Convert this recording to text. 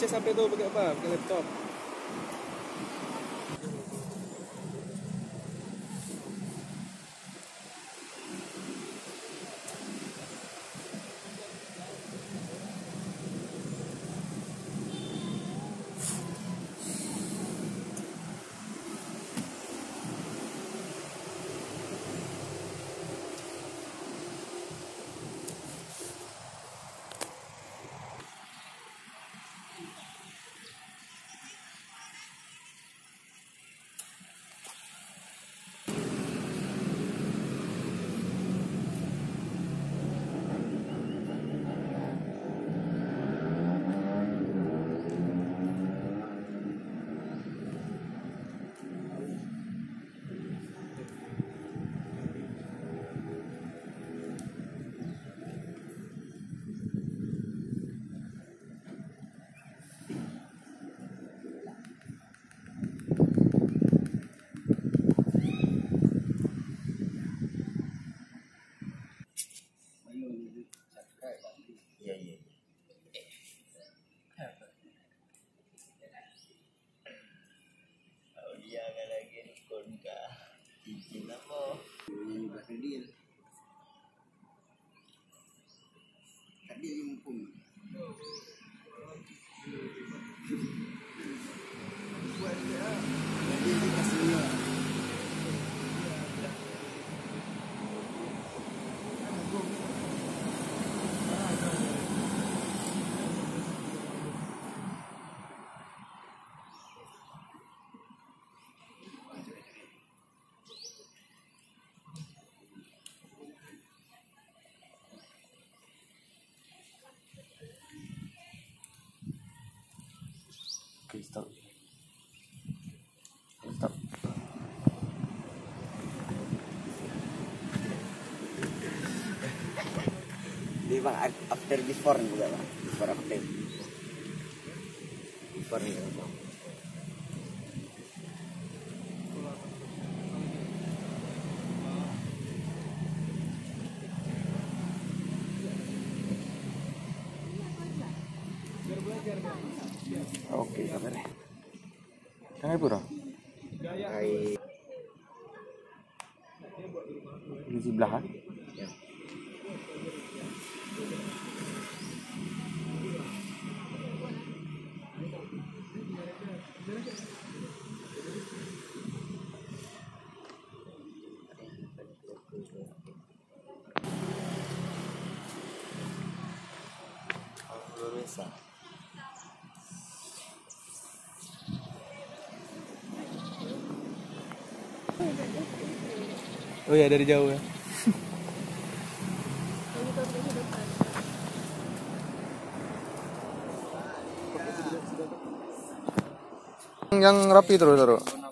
cas HP tu pakai apa? Pakai laptop. Stop. Stop. Di bang after before juga bang, before after. Before ni bang. Oke, sabar. Kangai pura? Kai. Di sebelah kan? Ya. Luar biasa. Oh ya, dari jauh ya. Yang rapi terus taruh.